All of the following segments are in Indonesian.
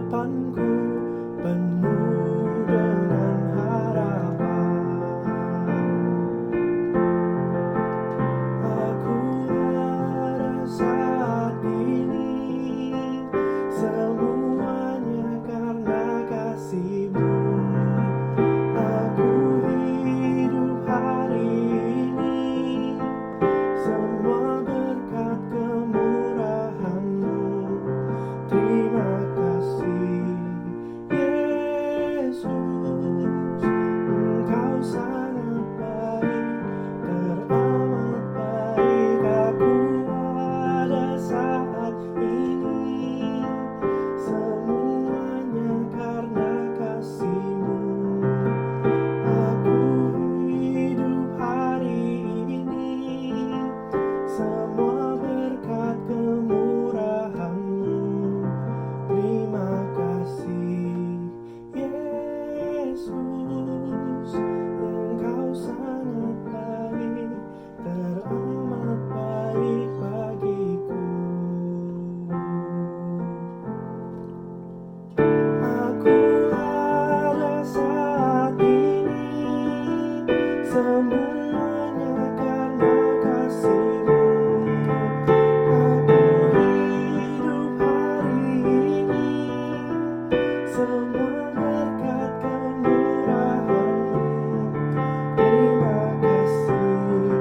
depanku penuh dengan harapan. Aku ada saat ini, semuanya karena kasih-Mu. Aku hidup hari ini, semua berkat kemurahan-Mu. Terima kasih Yesus, Engkau sangat baik, teramat baik. Aku ada saat ini, semuanya karena kasih-Mu. Aku hidup hari ini, semua berkat kemurahan-Mu. Terima kasih Yesus, Engkau sangat baik, teramat baik bagiku. Aku ada saat ini, semuanya karena kasih-Mu. Aku hidup hari ini, semua berkat kemurahan-Mu. Terima kasih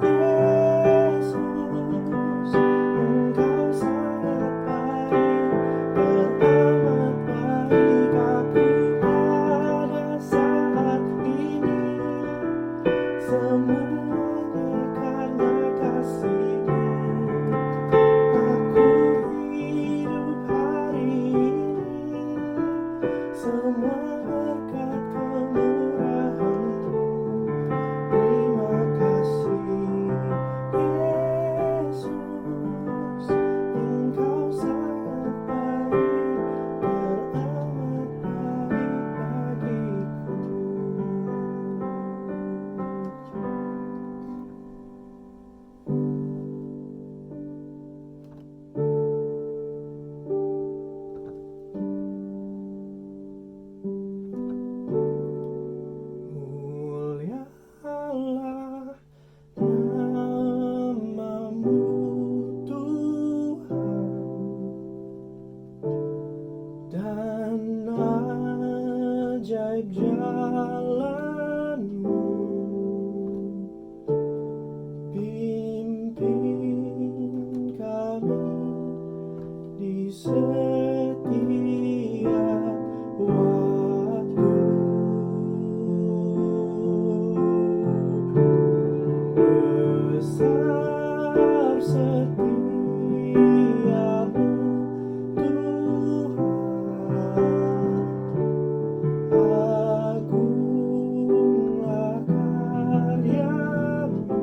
Yesus, Engkau sangat baik, teramat baik. Aku ada saat ini, semuanya karena kasih-Mu. Aku hidup hari ini, semua berkat kemurahan-Mu. Terima kasih Yesus, Engkau sangat baik, teramat baik bagiku. Mulialah nama-Mu Tuhan, dan ajaib jalan-Mu. Pimpin kami di setiap waktu. Besar setiamu Tuhan, agunglah karya-Mu.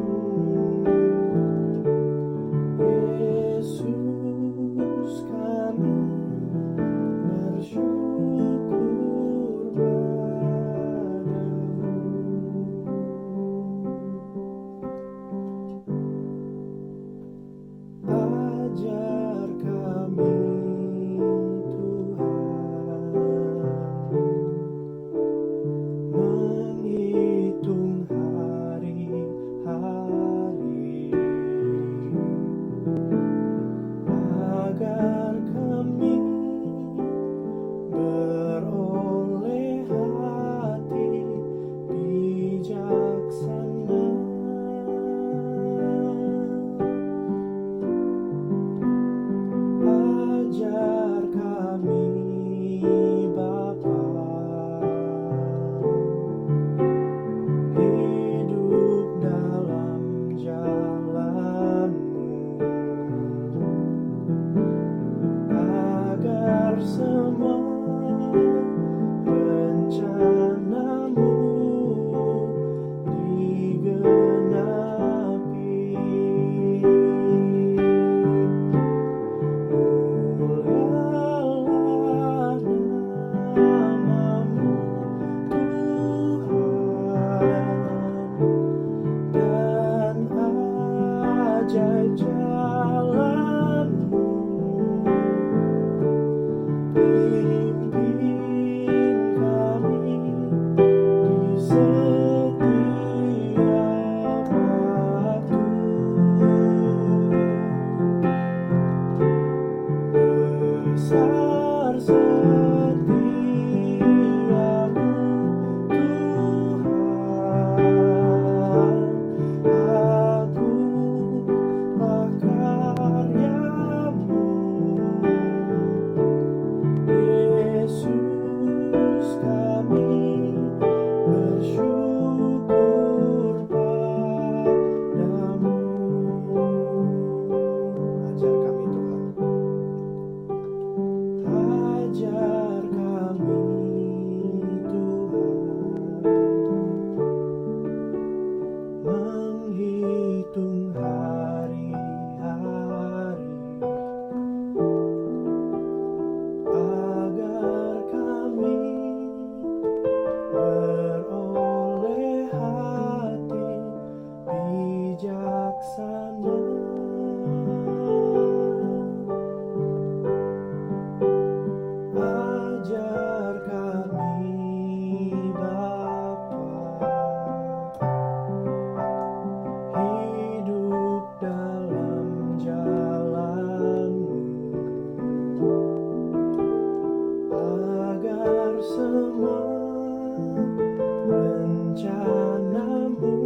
Yesus, kami bersyukur padamu. Ajar kami Tuhan, menghitung hari-hari, agar kami beroleh hati bijaksana. Ajar kami Bapa, hidup dalam jalan-Mu, agar semua rencana-Mu digenapi. Mulialah nama-Mu Tuhan, dan ajaib jalan-Mu. besar setiamu Tuhan, agunglah karyamu, Yesus kami bersyukur padamu. Ajar kami Tuhan, ajar kami Tuhan, menghitung hari-hari, agar kami beroleh hati bijaksana. Ajar kami Bapa, hidup dalam jalan-Mu, agar semua rencana-Mu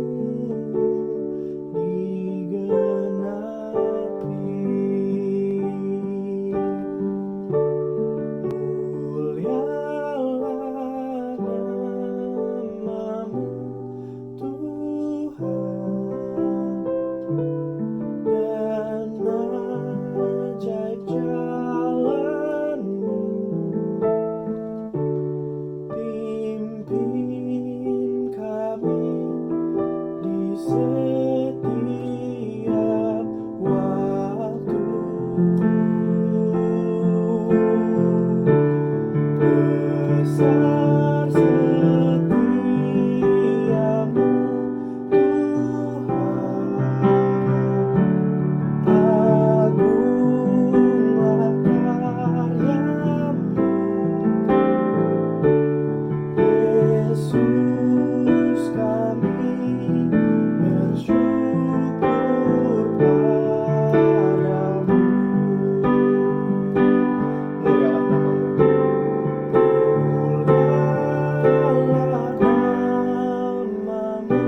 digenapi. Mulialah nama-Mu Tuhan, dan ajaib jalan-Mu. Pimpin kami di setiap waktu. Besar setiamu Tuhan, agunglah karyamu, Yesus kami bersyukur padamu. Mulialah nama-Mu, mulialah nama-Mu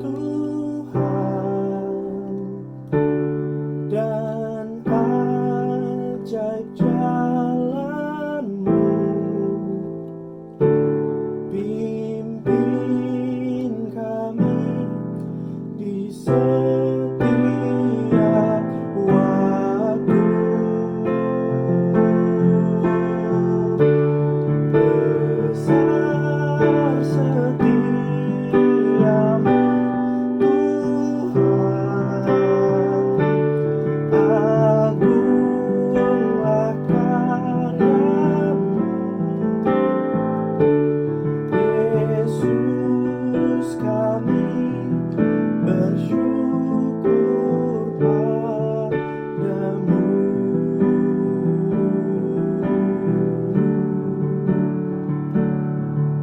Tuhan, dan ajaib jalan-Mu. Pimpin kami di setiap waktu. Besar setiamu Tuhan, agunglah karyamu, Yesus kami bersyukur padamu.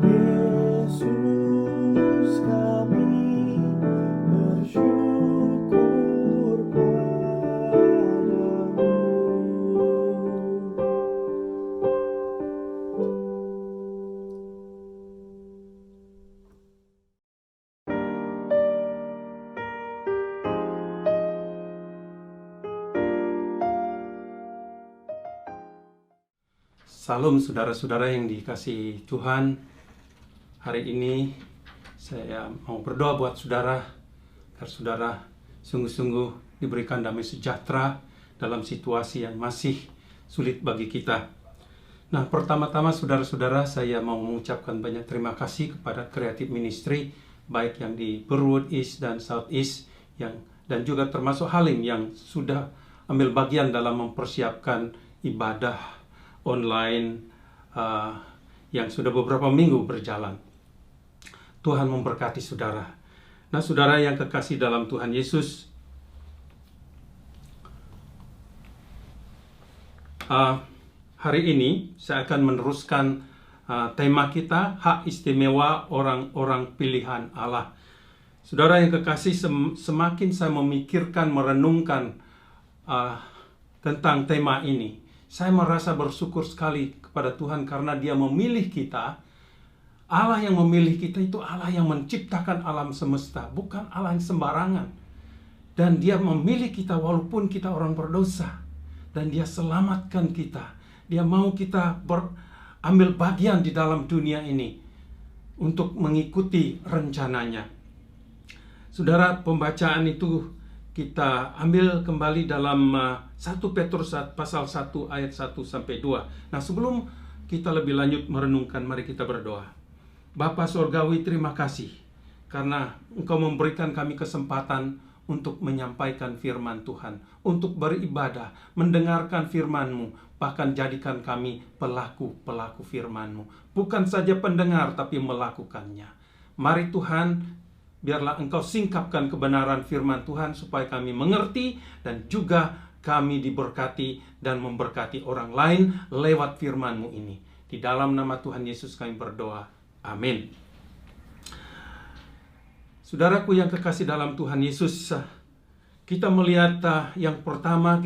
Yesus kami bersyukur padamu. Salam saudara-saudara yang dikasihi Tuhan. Hari ini saya mau berdoa buat saudara, agar saudara sungguh-sungguh diberikan damai sejahtera dalam situasi yang masih sulit bagi kita. Nah, pertama-tama saudara-saudara, saya mau mengucapkan banyak terima kasih kepada Creative Ministry, baik yang di Burwood East dan South East, dan juga termasuk Halim yang sudah ambil bagian dalam mempersiapkan ibadah online yang sudah beberapa minggu berjalan. Tuhan memberkati saudara. Nah, saudara yang kekasih dalam Tuhan Yesus, hari ini saya akan meneruskan tema kita, hak istimewa orang-orang pilihan Allah. Saudara yang kekasih, semakin saya memikirkan, merenungkan tentang tema ini, Saya merasa bersyukur sekali kepada Tuhan karena Dia memilih kita. Allah yang memilih kita itu Allah yang menciptakan alam semesta, bukan Allah yang sembarangan. Dan Dia memilih kita walaupun kita orang berdosa. Dan Dia selamatkan kita. Dia mau kita ambil bagian di dalam dunia ini untuk mengikuti rencananya. Saudara, pembacaan itu kita ambil kembali dalam 1 Petrus pasal 1 ayat 1 sampai 2. Nah, sebelum kita lebih lanjut merenungkan, mari kita berdoa. Bapa Surgawi, terima kasih karena Engkau memberikan kami kesempatan untuk menyampaikan firman Tuhan, untuk beribadah, mendengarkan firman-Mu, bahkan jadikan kami pelaku-pelaku firman-Mu. Bukan saja pendengar, tapi melakukannya. Mari Tuhan, biarlah Engkau singkapkan kebenaran firman Tuhan supaya kami mengerti dan juga kami diberkati dan memberkati orang lain lewat firman-Mu ini. Di dalam nama Tuhan Yesus kami berdoa. Amin. Saudaraku yang kekasih dalam Tuhan Yesus, kita melihat yang pertama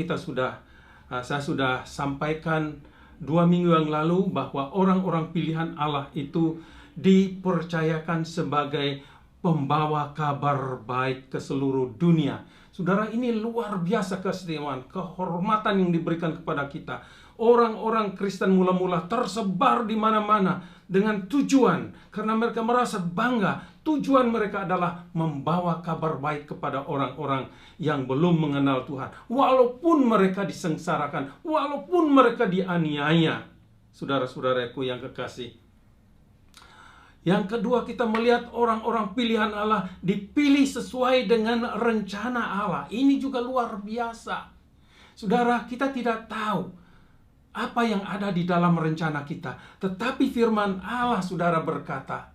saya sudah sampaikan 2 minggu yang lalu bahwa orang-orang pilihan Allah itu dipercayakan sebagai pembawa kabar baik ke seluruh dunia. Saudara, ini luar biasa keistimewaan, kehormatan yang diberikan kepada kita. Orang-orang Kristen mula-mula tersebar di mana-mana dengan tujuan, karena mereka merasa bangga. Tujuan mereka adalah membawa kabar baik kepada orang-orang yang belum mengenal Tuhan. Walaupun mereka disengsarakan, walaupun mereka dianiaya. Saudara-saudaraku yang kekasih. Yang kedua, kita melihat orang-orang pilihan Allah dipilih sesuai dengan rencana Allah. Ini juga luar biasa. Saudara, kita tidak tahu apa yang ada di dalam rencana kita. Tetapi firman Allah, saudara, berkata,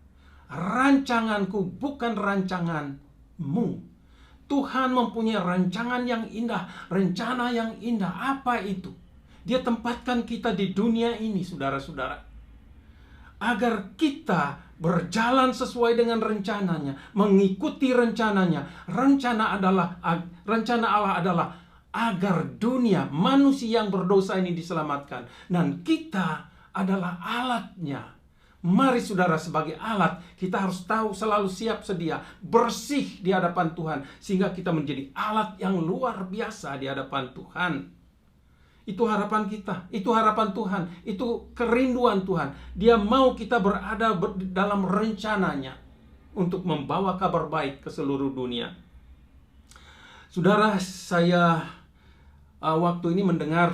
rancanganku bukan rancanganmu. Tuhan mempunyai rancangan yang indah, rencana yang indah. Apa itu? Dia tempatkan kita di dunia ini, saudara-saudara, agar kita berjalan sesuai dengan rencananya, mengikuti rencananya. Rencana Allah adalah agar dunia, manusia yang berdosa ini diselamatkan. Dan kita adalah alatnya. Mari saudara, sebagai alat, kita harus tahu selalu siap sedia, bersih di hadapan Tuhan. Sehingga kita menjadi alat yang luar biasa di hadapan Tuhan. Itu harapan kita, itu harapan Tuhan, itu kerinduan Tuhan. Dia mau kita berada dalam rencananya untuk membawa kabar baik ke seluruh dunia. Saudara, saya waktu ini mendengar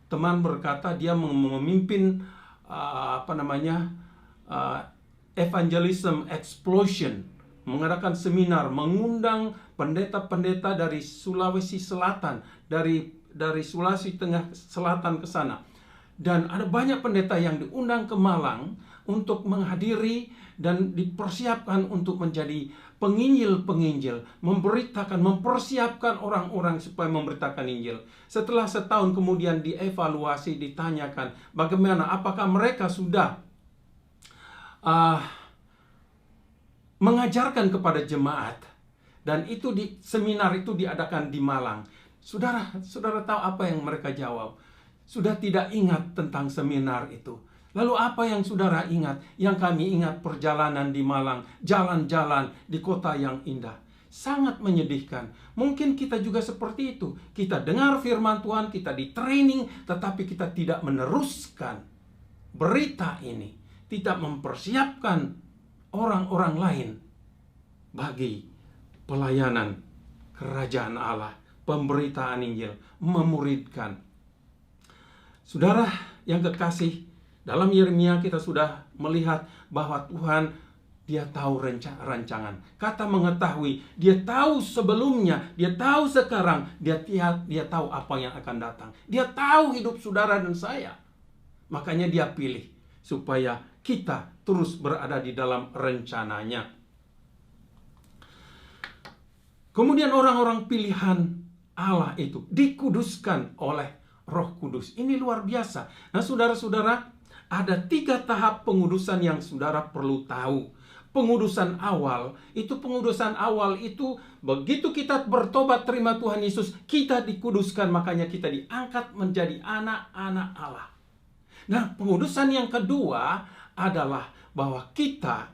teman berkata dia memimpin evangelism explosion, mengadakan seminar, mengundang pendeta-pendeta dari Sulawesi Selatan, dari Sulawesi Tengah Selatan ke sana. Dan ada banyak pendeta yang diundang ke Malang untuk menghadiri dan dipersiapkan untuk menjadi penginjil-penginjil, mempersiapkan orang-orang supaya memberitakan Injil. Setelah setahun kemudian dievaluasi, ditanyakan bagaimana, apakah mereka sudah mengajarkan kepada jemaat. Dan itu seminar itu diadakan di Malang. Saudara tahu apa yang mereka jawab? Sudah tidak ingat tentang seminar itu. Lalu apa yang saudara ingat? Yang kami ingat perjalanan di Malang, jalan-jalan di kota yang indah. Sangat menyedihkan. Mungkin kita juga seperti itu. Kita dengar firman Tuhan, kita di training, tetapi kita tidak meneruskan berita ini. Tidak mempersiapkan orang-orang lain bagi pelayanan kerajaan Allah, pemberitaan Injil, memuridkan. Saudara yang kekasih, dalam Yeremia kita sudah melihat bahwa Tuhan, Dia tahu rancangan. Kata mengetahui, Dia tahu sebelumnya, Dia tahu sekarang, Dia tahu apa yang akan datang. Dia tahu hidup saudara dan saya. Makanya Dia pilih supaya kita terus berada di dalam rencananya. Kemudian orang-orang pilihan Allah itu dikuduskan oleh Roh Kudus. Ini luar biasa. Nah, saudara-saudara, ada 3 tahap pengudusan yang saudara perlu tahu. pengudusan awal itu begitu kita bertobat terima Tuhan Yesus, kita dikuduskan, makanya kita diangkat menjadi anak-anak Allah. Nah, pengudusan yang kedua adalah bahwa kita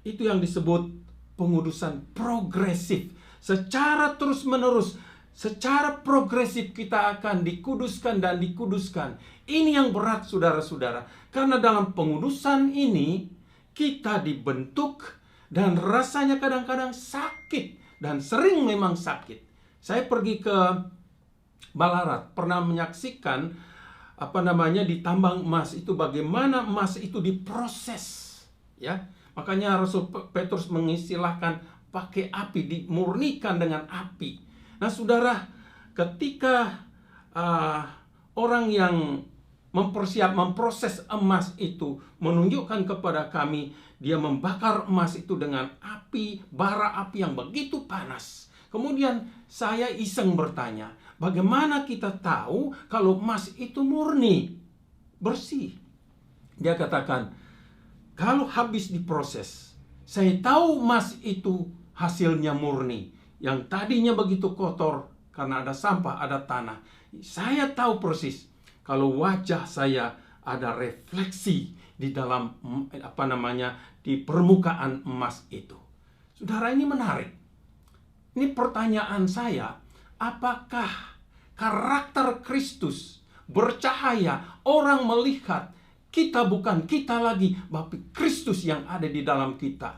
itu yang disebut pengudusan progresif. Secara terus-menerus, secara progresif kita akan dikuduskan dan dikuduskan. Ini yang berat, saudara-saudara. Karena dalam pengudusan ini, kita dibentuk dan rasanya kadang-kadang sakit. Dan sering memang sakit. Saya pergi ke Ballarat, pernah menyaksikan di tambang emas itu bagaimana emas itu diproses. Ya, makanya Rasul Petrus mengistilahkan pakai api, dimurnikan dengan api. Nah, saudara, ketika orang yang memproses emas itu menunjukkan kepada kami, dia membakar emas itu dengan api, bara api yang begitu panas. Kemudian saya iseng bertanya, bagaimana kita tahu kalau emas itu murni, bersih? Dia katakan, kalau habis diproses, saya tahu emas itu hasilnya murni. Yang tadinya begitu kotor karena ada sampah, ada tanah. Saya tahu persis kalau wajah saya ada refleksi di dalam di permukaan emas itu. Saudara, ini menarik. Ini pertanyaan saya, apakah karakter Kristus bercahaya, orang melihat kita bukan kita lagi, tapi Kristus yang ada di dalam kita.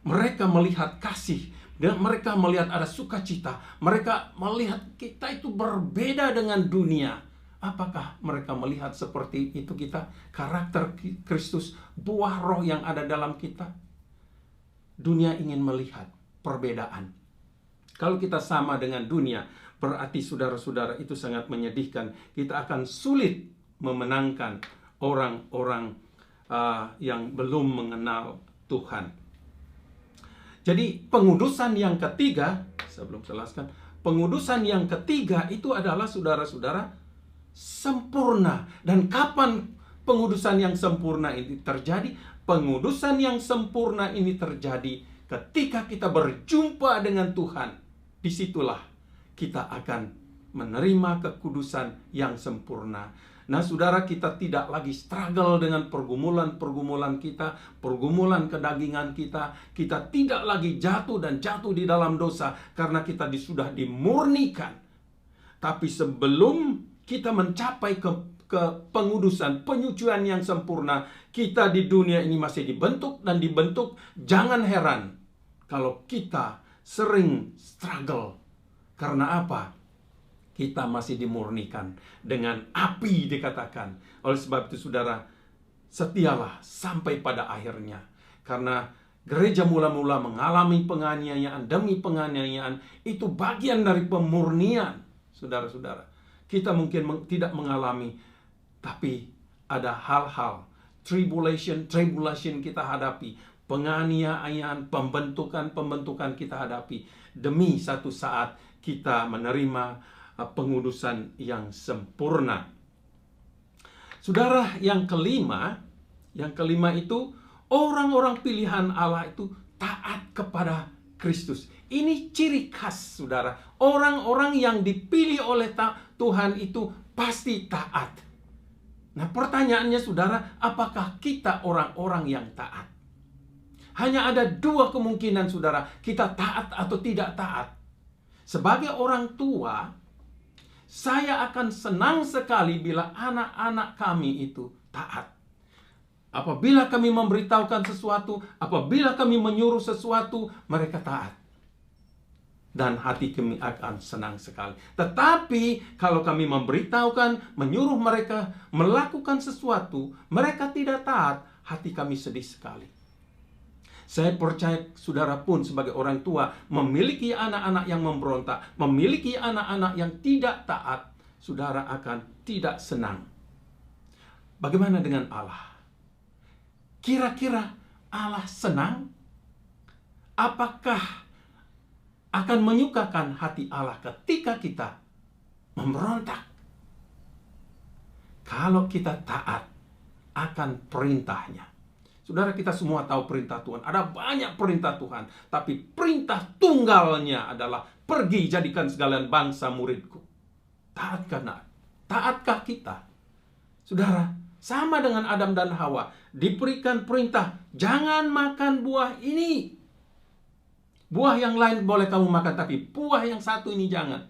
Mereka melihat kasih, dan mereka melihat ada sukacita. Mereka melihat kita itu berbeda dengan dunia. Apakah mereka melihat seperti itu kita? Karakter Kristus, buah roh yang ada dalam kita. Dunia ingin melihat perbedaan. Kalau kita sama dengan dunia, berarti saudara-saudara itu sangat menyedihkan. Kita akan sulit memenangkan orang-orang yang belum mengenal Tuhan. Jadi pengudusan yang ketiga, saya belum jelaskan, pengudusan yang ketiga itu adalah saudara-saudara sempurna. Dan kapan pengudusan yang sempurna ini terjadi? Pengudusan yang sempurna ini terjadi ketika kita berjumpa dengan Tuhan. Disitulah kita akan menerima kekudusan yang sempurna. Nah, saudara, kita tidak lagi struggle dengan pergumulan-pergumulan kita, pergumulan kedagingan kita. Kita tidak lagi jatuh di dalam dosa karena kita sudah dimurnikan. Tapi sebelum kita mencapai ke pengudusan, penyucian yang sempurna, kita di dunia ini masih dibentuk dan dibentuk. Jangan heran kalau kita sering struggle. Karena apa? Kita masih dimurnikan dengan api, dikatakan. Oleh sebab itu, saudara, setialah sampai pada akhirnya. Karena gereja mula-mula mengalami penganiayaan demi penganiayaan, itu bagian dari pemurnian, saudara-saudara. Kita mungkin tidak mengalami, tapi ada hal-hal tribulation kita hadapi, penganiayaan, pembentukan kita hadapi, demi satu saat kita menerima pengudusan yang sempurna. Saudara, yang kelima itu orang-orang pilihan Allah itu taat kepada Kristus. Ini ciri khas, saudara. Orang-orang yang dipilih oleh Tuhan itu pasti taat. Nah, pertanyaannya, saudara, apakah kita orang-orang yang taat? Hanya ada dua kemungkinan, saudara. Kita taat atau tidak taat. Sebagai orang tua, saya akan senang sekali bila anak-anak kami itu taat. Apabila kami memberitahukan sesuatu, apabila kami menyuruh sesuatu, mereka taat. Dan hati kami akan senang sekali. Tetapi kalau kami memberitahukan, menyuruh mereka melakukan sesuatu, mereka tidak taat, hati kami sedih sekali. Saya percaya saudara pun sebagai orang tua memiliki anak-anak yang memberontak, memiliki anak-anak yang tidak taat, saudara akan tidak senang. Bagaimana dengan Allah? Kira-kira Allah senang? Apakah akan menyukakan hati Allah ketika kita memberontak? Kalau kita taat akan perintahnya. Saudara, kita semua tahu perintah Tuhan. Ada banyak perintah Tuhan. Tapi perintah tunggalnya adalah pergi jadikan segala bangsa muridku. Taatkah kita? Saudara, sama dengan Adam dan Hawa. Diberikan perintah, jangan makan buah ini. Buah yang lain boleh kamu makan, tapi buah yang satu ini jangan.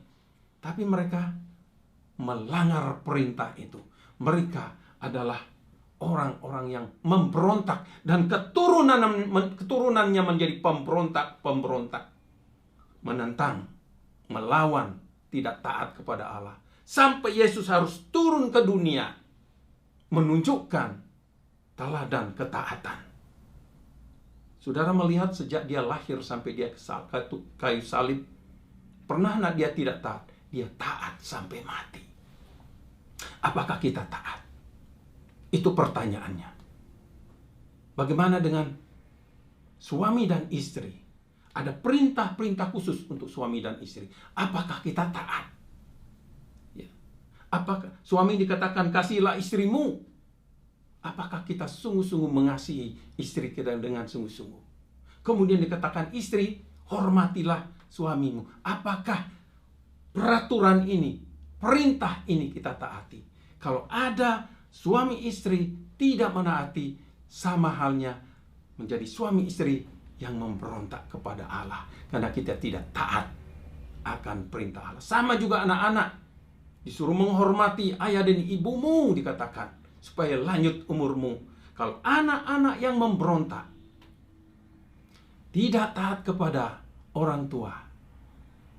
Tapi mereka melanggar perintah itu. Mereka adalah orang-orang yang memberontak, dan keturunannya menjadi pemberontak, menentang, melawan, tidak taat kepada Allah. Sampai Yesus harus turun ke dunia menunjukkan teladan ketaatan. Saudara melihat sejak dia lahir sampai dia ke kayu salib, pernah dia tidak taat? Dia taat sampai mati. Apakah kita taat? Itu pertanyaannya. Bagaimana dengan suami dan istri? Ada perintah-perintah khusus untuk suami dan istri. Apakah kita taat? Ya. Apakah suami dikatakan kasihilah istrimu? Apakah kita sungguh-sungguh mengasihi istri kita dengan sungguh-sungguh? Kemudian dikatakan istri, hormatilah suamimu. Apakah peraturan ini, perintah ini kita taati? Kalau ada suami istri tidak menaati, sama halnya menjadi suami istri yang memberontak kepada Allah. Karena kita tidak taat akan perintah Allah. Sama juga anak-anak. Disuruh menghormati ayah dan ibumu dikatakan, supaya lanjut umurmu. Kalau anak-anak yang memberontak, tidak taat kepada orang tua,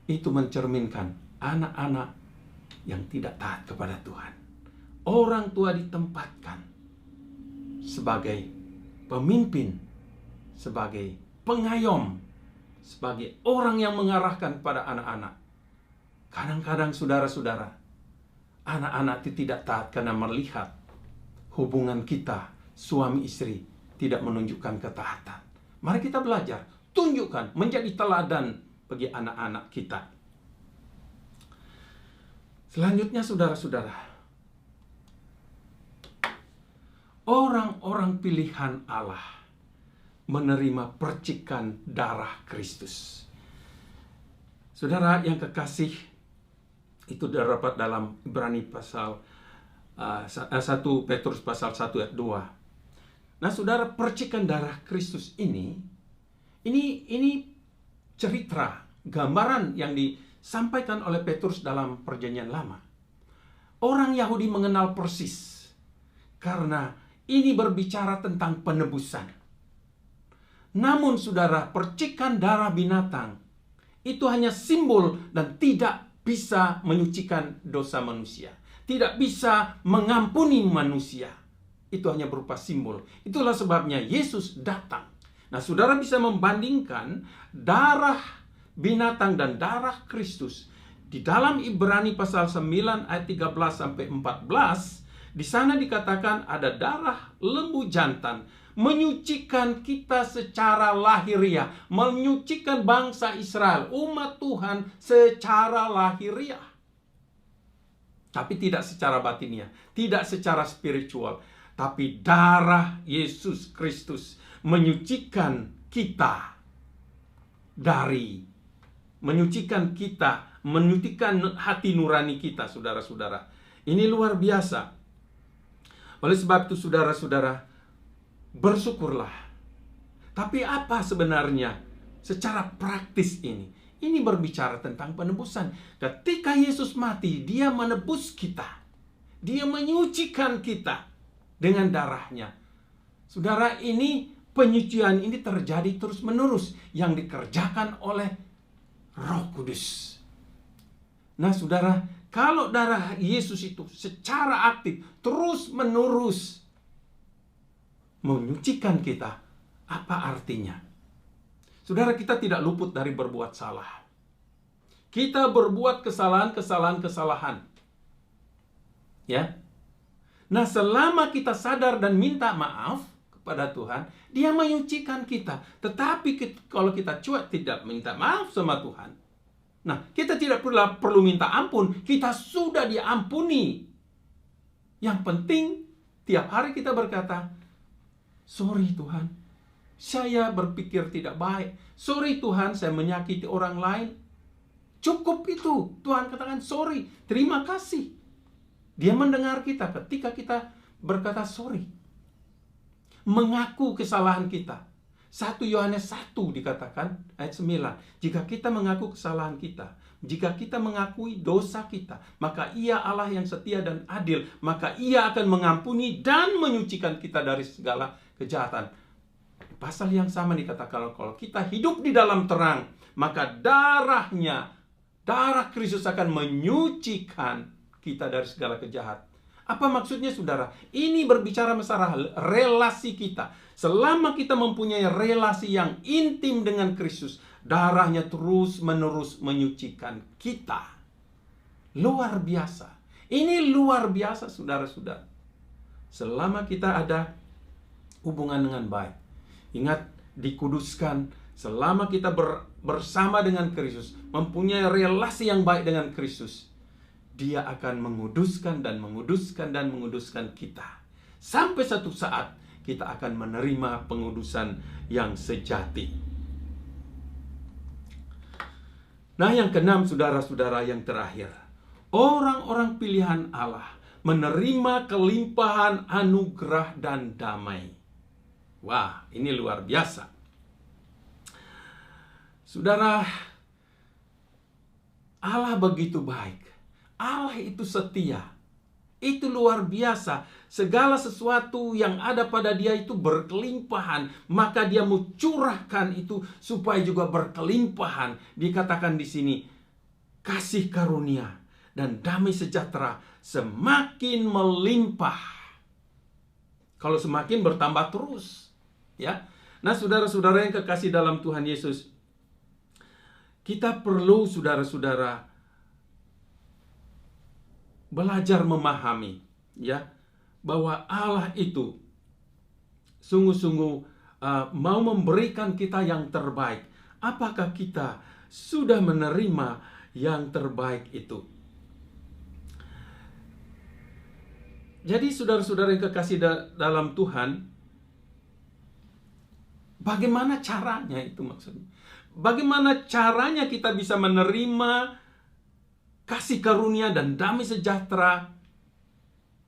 itu mencerminkan anak-anak yang tidak taat kepada Tuhan. Orang tua ditempatkan sebagai pemimpin, sebagai pengayom, sebagai orang yang mengarahkan kepada anak-anak. Kadang-kadang saudara-saudara, anak-anak itu tidak taat karena melihat hubungan kita suami istri tidak menunjukkan ketaatan. Mari kita belajar, tunjukkan, menjadi teladan bagi anak-anak kita. Selanjutnya saudara-saudara, orang-orang pilihan Allah menerima percikan darah Kristus. Saudara yang kekasih, itu terdapat dalam Ibrani pasal 1 Petrus pasal 1 ayat 2. Nah, saudara, percikan darah Kristus ini cerita, gambaran yang disampaikan oleh Petrus dalam Perjanjian Lama. Orang Yahudi mengenal persis, karena ini berbicara tentang penebusan. Namun saudara, percikan darah binatang itu hanya simbol dan tidak bisa menyucikan dosa manusia. Tidak bisa mengampuni manusia. Itu hanya berupa simbol. Itulah sebabnya Yesus datang. Nah, saudara bisa membandingkan darah binatang dan darah Kristus. Di dalam Ibrani pasal 9 ayat 13 sampai 14, di sana dikatakan ada darah lembu jantan menyucikan kita secara lahiriah, menyucikan bangsa Israel, umat Tuhan secara lahiriah. Tapi tidak secara batiniah, tidak secara spiritual. Tapi darah Yesus Kristus menyucikan kita menyucikan hati nurani kita, saudara-saudara. Ini luar biasa. Oleh sebab itu, saudara-saudara, bersyukurlah. Tapi apa sebenarnya secara praktis ini? Ini berbicara tentang penebusan. Ketika Yesus mati, dia menebus kita. Dia menyucikan kita dengan darahnya. Saudara, ini penyucian ini terjadi terus-menerus yang dikerjakan oleh Roh Kudus. Nah, saudara, kalau darah Yesus itu secara aktif terus-menerus menyucikan kita, apa artinya? Saudara, kita tidak luput dari berbuat salah. Kita berbuat kesalahan. Ya. Nah, selama kita sadar dan minta maaf kepada Tuhan, Dia menyucikan kita. Tetapi kalau kita cuek tidak minta maaf sama Tuhan, nah, kita tidak perlu minta ampun. Kita sudah diampuni. Yang penting, tiap hari kita berkata, Sorry Tuhan, saya berpikir tidak baik. Sorry Tuhan, saya menyakiti orang lain. Cukup itu. Tuhan katakan sorry. Terima kasih. Dia mendengar kita ketika kita berkata sorry. Mengaku kesalahan kita. 1 Yohanes 1 dikatakan ayat 9. Jika kita mengaku kesalahan kita, jika kita mengakui dosa kita, maka Ia Allah yang setia dan adil, maka Ia akan mengampuni dan menyucikan kita dari segala kejahatan. Pasal yang sama dikatakan, kalau kita hidup di dalam terang, maka darah Kristus akan menyucikan kita dari segala kejahatan. Apa maksudnya saudara? Ini berbicara masalah relasi kita. Selama kita mempunyai relasi yang intim dengan Kristus, darahnya terus menerus menyucikan kita. Luar biasa. Ini luar biasa saudara-saudara. Selama kita ada hubungan dengan baik. Ingat, dikuduskan. Selama kita bersama dengan Kristus, mempunyai relasi yang baik dengan Kristus, Dia akan menguduskan dan menguduskan dan menguduskan kita. Sampai satu saat kita akan menerima pengudusan yang sejati. Nah, yang keenam saudara-saudara, yang terakhir. Orang-orang pilihan Allah menerima kelimpahan anugerah dan damai. Wah, ini luar biasa. Saudara, Allah begitu baik. Allah itu setia. Itu luar biasa. Segala sesuatu yang ada pada Dia itu berkelimpahan. Maka Dia mau curahkan itu supaya juga berkelimpahan. Dikatakan di sini, kasih karunia dan damai sejahtera semakin melimpah. Kalau semakin bertambah terus. Ya. Nah, saudara-saudara yang kekasih dalam Tuhan Yesus, kita perlu saudara-saudara belajar memahami, ya, bahwa Allah itu sungguh-sungguh mau memberikan kita yang terbaik. Apakah kita sudah menerima yang terbaik itu? Jadi saudara-saudara yang kekasih dalam Tuhan, bagaimana caranya itu maksudnya? Bagaimana caranya kita bisa menerima kasih karunia dan damai sejahtera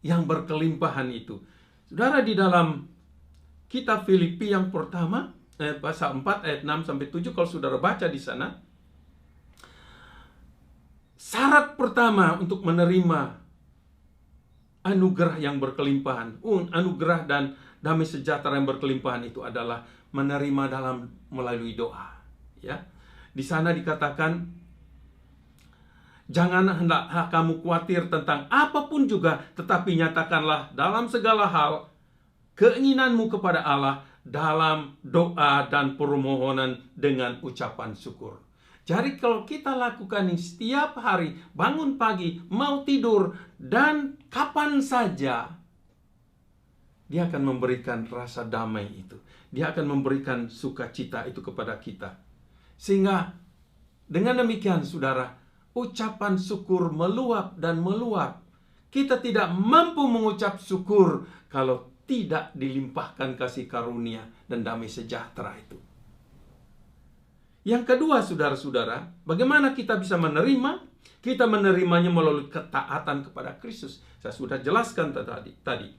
yang berkelimpahan itu? Saudara, di dalam kitab Filipi yang pertama, pasal 4 ayat 6 sampai 7, kalau saudara baca di sana, syarat pertama untuk menerima anugerah yang berkelimpahan, anugerah dan damai sejahtera yang berkelimpahan itu adalah menerima melalui doa. Ya, di sana dikatakan, jangan hendaklah kamu khawatir tentang apapun juga, tetapi nyatakanlah dalam segala hal keinginanmu kepada Allah dalam doa dan permohonan dengan ucapan syukur. Jadi kalau kita lakukan ini setiap hari, bangun pagi, mau tidur, dan kapan saja, Dia akan memberikan rasa damai itu. Dia akan memberikan sukacita itu kepada kita. Sehingga dengan demikian saudara, ucapan syukur meluap dan meluap. Kita tidak mampu mengucap syukur kalau tidak dilimpahkan kasih karunia dan damai sejahtera itu. Yang kedua, saudara-saudara, bagaimana kita bisa menerima? Kita menerimanya melalui ketaatan kepada Kristus. Saya sudah jelaskan tadi.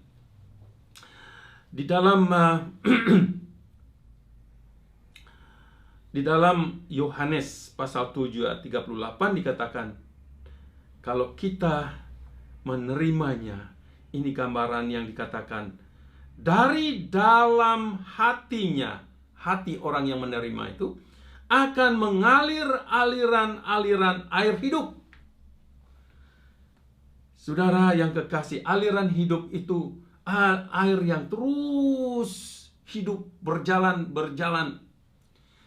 Di dalam di dalam Yohanes pasal 7 ayat 38 dikatakan, kalau kita menerimanya, ini gambaran yang dikatakan, dari dalam hatinya, hati orang yang menerima itu, akan mengalir aliran-aliran air hidup. Saudara yang kekasih, aliran hidup itu air yang terus hidup, berjalan.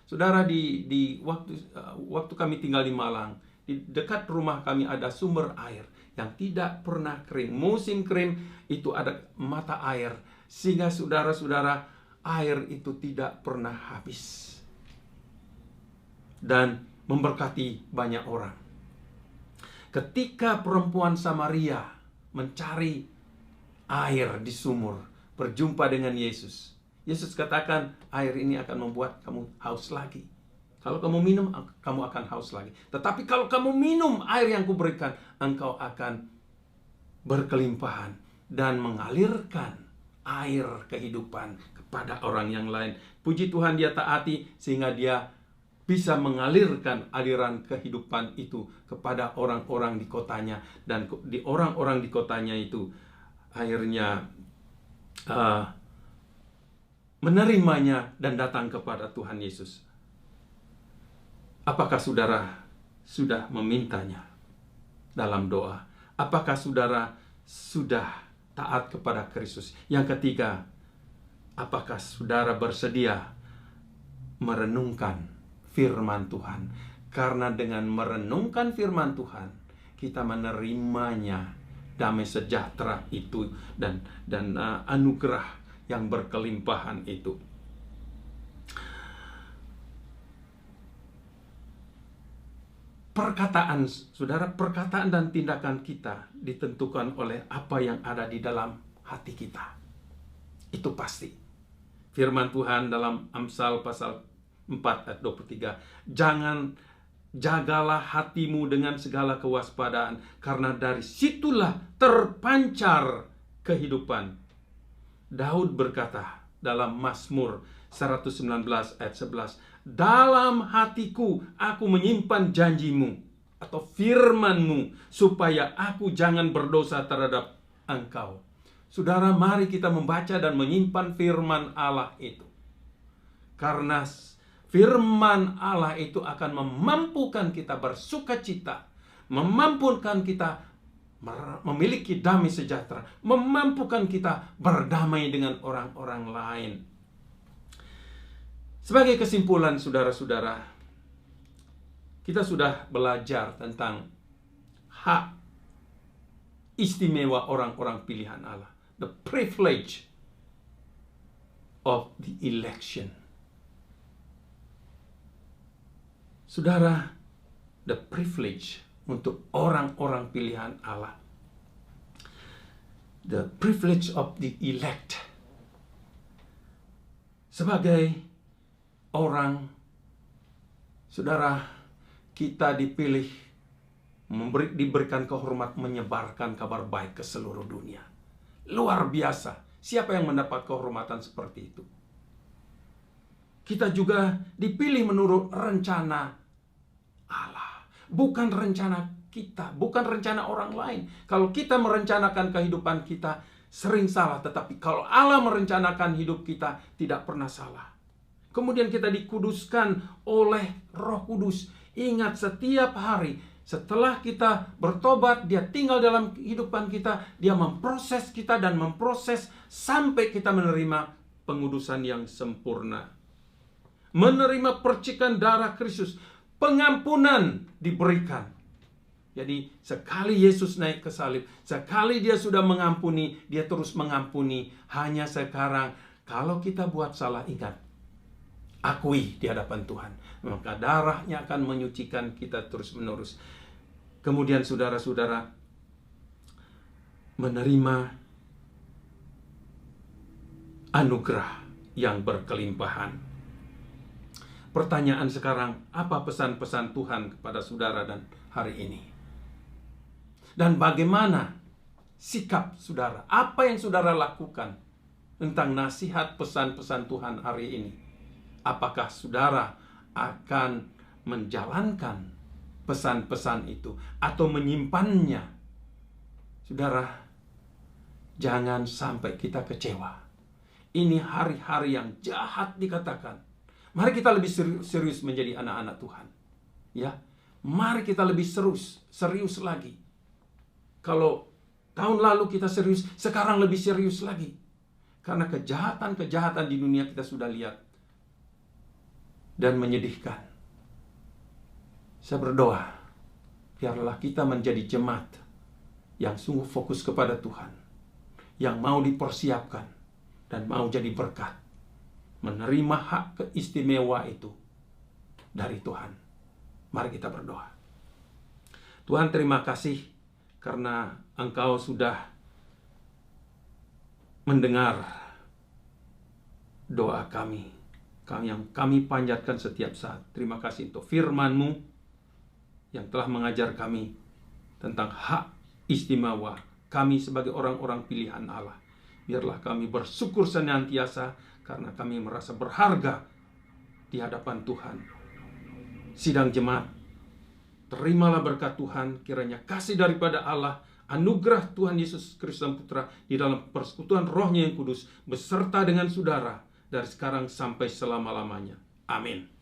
Saudara, di waktu kami tinggal di Malang, di dekat rumah kami ada sumber air yang tidak pernah kering. Musim kering itu ada mata air, sehingga saudara-saudara, air itu tidak pernah habis dan memberkati banyak orang. Ketika perempuan Samaria mencari air di sumur, berjumpa dengan Yesus, Yesus katakan, air ini akan membuat kamu haus lagi. Kalau kamu minum, kamu akan haus lagi. Tetapi kalau kamu minum air yang kuberikan, engkau akan berkelimpahan dan mengalirkan air kehidupan kepada orang yang lain. Puji Tuhan, dia taati sehingga dia bisa mengalirkan aliran kehidupan itu kepada orang-orang di kotanya. Dan di orang-orang di kotanya itu akhirnya menerimanya dan datang kepada Tuhan Yesus. Apakah saudara sudah memintanya dalam doa? Apakah saudara sudah taat kepada Kristus? Yang ketiga, apakah saudara bersedia merenungkan firman Tuhan? Karena dengan merenungkan firman Tuhan, kita menerimanya damai sejahtera itu dan anugerah yang berkelimpahan itu. Perkataan, saudara, perkataan dan tindakan kita ditentukan oleh apa yang ada di dalam hati kita. Itu pasti. Firman Tuhan dalam Amsal pasal 4 ayat 23. Jagalah hatimu dengan segala kewaspadaan, karena dari situlah terpancar kehidupan. Daud berkata dalam Mazmur 119 ayat 11, dalam hatiku aku menyimpan janjimu atau firmanmu, supaya aku jangan berdosa terhadap engkau. Saudara, mari kita membaca dan menyimpan firman Allah itu. Karena firman Allah itu akan memampukan kita bersukacita, memampukan kita memiliki damai sejahtera, memampukan kita berdamai dengan orang-orang lain. Sebagai kesimpulan, saudara-saudara, kita sudah belajar tentang hak istimewa orang-orang pilihan Allah. The privilege of the election. Saudara, the privilege untuk orang-orang pilihan Allah. The privilege of the elect. Sebagai orang, saudara, kita dipilih, diberikan kehormat menyebarkan kabar baik ke seluruh dunia. Luar biasa. Siapa yang mendapat kehormatan seperti itu? Kita juga dipilih menurut rencana Allah. Bukan rencana kita, bukan rencana orang lain. Kalau kita merencanakan kehidupan kita, sering salah. Tetapi kalau Allah merencanakan hidup kita, tidak pernah salah. Kemudian kita dikuduskan oleh Roh Kudus. Ingat, setiap hari setelah kita bertobat, dia tinggal dalam kehidupan kita. Dia memproses kita dan memproses sampai kita menerima pengudusan yang sempurna. Menerima percikan darah Kristus. Pengampunan diberikan. Jadi sekali Yesus naik ke salib, sekali dia sudah mengampuni, dia terus mengampuni. Hanya sekarang, kalau kita buat salah, ingat, akui di hadapan Tuhan, maka darahnya akan menyucikan kita terus-menerus. Kemudian saudara-saudara menerima anugerah yang berkelimpahan. Pertanyaan sekarang, apa pesan-pesan Tuhan kepada saudara dan hari ini? Dan bagaimana sikap saudara? Apa yang saudara lakukan tentang nasihat pesan-pesan Tuhan hari ini? Apakah saudara akan menjalankan pesan-pesan itu atau menyimpannya? Saudara, jangan sampai kita kecewa. Ini hari-hari yang jahat dikatakan. Mari kita lebih serius menjadi anak-anak Tuhan. Ya, mari kita lebih serius lagi. Kalau tahun lalu kita serius, sekarang lebih serius lagi. Karena kejahatan-kejahatan di dunia kita sudah lihat. Dan menyedihkan. Saya berdoa, biarlah kita menjadi jemaat yang sungguh fokus kepada Tuhan, yang mau dipersiapkan dan mau jadi berkat, menerima hak keistimewa itu dari Tuhan. Mari kita berdoa. Tuhan, terima kasih karena Engkau sudah mendengar doa kami yang kami panjatkan setiap saat. Terima kasih untuk firman-Mu yang telah mengajar kami tentang hak istimewa kami sebagai orang-orang pilihan Allah. Biarlah kami bersyukur senantiasa karena kami merasa berharga di hadapan Tuhan. Sidang jemaat, terimalah berkat Tuhan, kiranya kasih daripada Allah, anugerah Tuhan Yesus Kristus Putra di dalam persekutuan Roh-Nya yang kudus beserta dengan saudara dari sekarang sampai selama-lamanya. Amin.